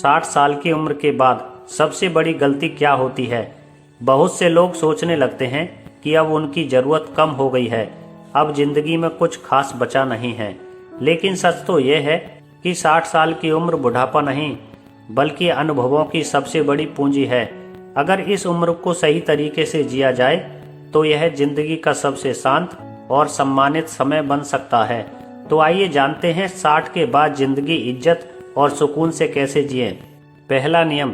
60 साल की उम्र के बाद सबसे बड़ी गलती क्या होती है? बहुत से लोग सोचने लगते हैं कि अब उनकी ज़रूरत कम हो गई है, अब जिंदगी में कुछ खास बचा नहीं है। लेकिन सच तो यह है कि 60 साल की उम्र बुढ़ापा नहीं, बल्कि अनुभवों की सबसे बड़ी पूंजी है। अगर इस उम्र को सही तरीके से जिया जाए तो यह जिंदगी का सबसे शांत और सम्मानित समय बन सकता है। तो आइए जानते हैं 60 के बाद जिंदगी इज्जत और सुकून से कैसे जिए। पहला नियम,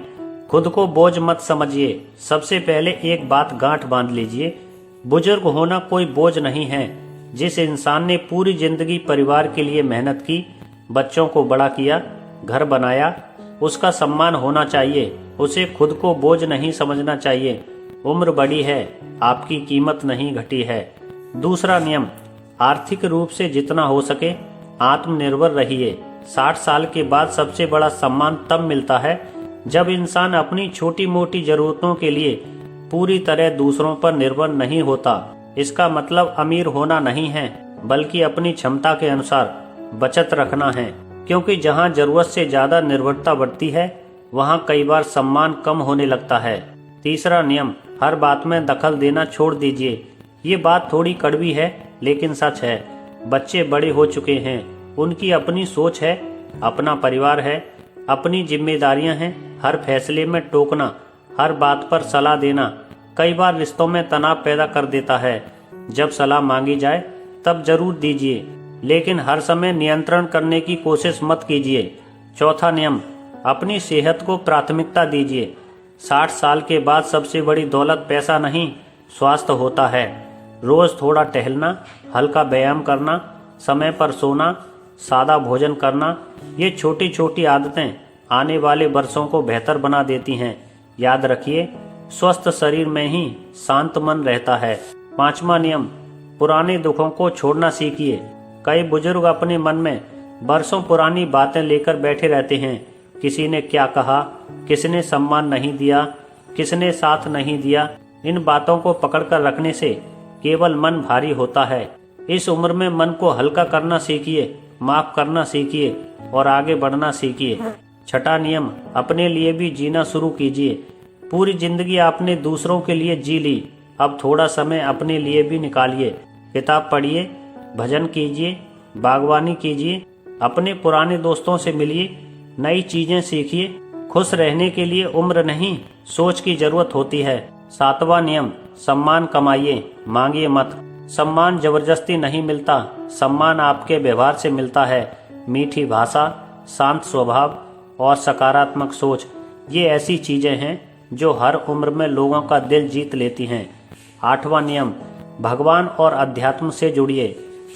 खुद को बोझ मत समझिए। सबसे पहले एक बात गांठ बांध लीजिए, बुजुर्ग होना कोई बोझ नहीं है। जिस इंसान ने पूरी जिंदगी परिवार के लिए मेहनत की, बच्चों को बड़ा किया, घर बनाया, उसका सम्मान होना चाहिए। उसे खुद को बोझ नहीं समझना चाहिए। उम्र बड़ी है, आपकी कीमत नहीं घटी है। दूसरा नियम, आर्थिक रूप से जितना हो सके आत्मनिर्भर रहिए। 60 साल के बाद सबसे बड़ा सम्मान तब मिलता है जब इंसान अपनी छोटी मोटी जरूरतों के लिए पूरी तरह दूसरों पर निर्भर नहीं होता। इसका मतलब अमीर होना नहीं है, बल्कि अपनी क्षमता के अनुसार बचत रखना है। क्योंकि जहां जरूरत से ज्यादा निर्भरता बढ़ती है, वहां कई बार सम्मान कम होने लगता है। तीसरा नियम, हर बात में दखल देना छोड़ दीजिए। ये बात थोड़ी कड़वी है, लेकिन सच है। बच्चे बड़े हो चुके हैं, उनकी अपनी सोच है, अपना परिवार है, अपनी जिम्मेदारियां हैं। हर फैसले में टोकना, हर बात पर सलाह देना कई बार रिश्तों में तनाव पैदा कर देता है। जब सलाह मांगी जाए तब जरूर दीजिए, लेकिन हर समय नियंत्रण करने की कोशिश मत कीजिए। चौथा नियम, अपनी सेहत को प्राथमिकता दीजिए। 60 साल के बाद सबसे बड़ी दौलत पैसा नहीं, स्वास्थ्य होता है। रोज थोड़ा टहलना, हल्का व्यायाम करना, समय पर सोना, सादा भोजन करना, ये छोटी छोटी आदतें आने वाले वर्षों को बेहतर बना देती हैं। याद रखिए, स्वस्थ शरीर में ही शांत मन रहता है। पांचवा नियम, पुराने दुखों को छोड़ना सीखिए। कई बुजुर्ग अपने मन में बरसों पुरानी बातें लेकर बैठे रहते हैं। किसी ने क्या कहा, किसने सम्मान नहीं दिया, किसने साथ नहीं दिया। इन बातों को पकड़कर रखने से केवल मन भारी होता है। इस उम्र में मन को हल्का करना सीखिए, माफ करना सीखिए और आगे बढ़ना सीखिए। छठा नियम, अपने लिए भी जीना शुरू कीजिए। पूरी जिंदगी आपने दूसरों के लिए जी ली, अब थोड़ा समय अपने लिए भी निकालिए। किताब पढ़िए, भजन कीजिए, बागवानी कीजिए, अपने पुराने दोस्तों से मिलिए, नई चीजें सीखिए। खुश रहने के लिए उम्र नहीं, सोच की जरूरत होती है। सातवां नियम, सम्मान कमाइए, मांगिए मत। सम्मान जबरदस्ती नहीं मिलता, सम्मान आपके व्यवहार से मिलता है। मीठी भाषा, शांत स्वभाव और सकारात्मक सोच, ये ऐसी चीजें हैं जो हर उम्र में लोगों का दिल जीत लेती हैं। आठवां नियम, भगवान और अध्यात्म से जुड़िए।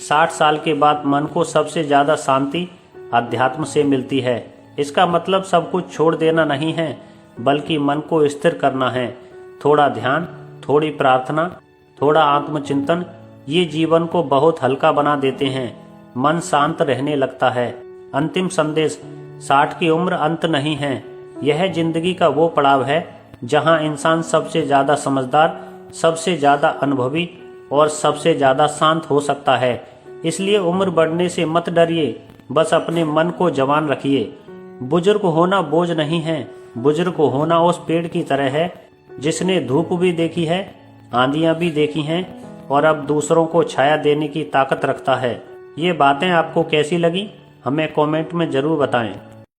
60 साल के बाद मन को सबसे ज्यादा शांति अध्यात्म से मिलती है। इसका मतलब सब कुछ छोड़ देना नहीं है, बल्कि मन को स्थिर करना है। थोड़ा ध्यान, थोड़ी प्रार्थना, थोड़ा आत्मचिंतन, ये जीवन को बहुत हल्का बना देते हैं। मन शांत रहने लगता है। अंतिम संदेश, 60 की उम्र अंत नहीं है, यह जिंदगी का वो पड़ाव है जहां इंसान सबसे ज्यादा समझदार, सबसे ज्यादा अनुभवी और सबसे ज्यादा शांत हो सकता है। इसलिए उम्र बढ़ने से मत डरिए, बस अपने मन को जवान रखिए। बुजुर्ग होना बोझ नहीं है, बुजुर्ग होना उस पेड़ की तरह है जिसने धूप भी देखी है, आंधियां भी देखी हैं और अब दूसरों को छाया देने की ताकत रखता है। ये बातें आपको कैसी लगी, हमें कमेंट में जरूर बताएं।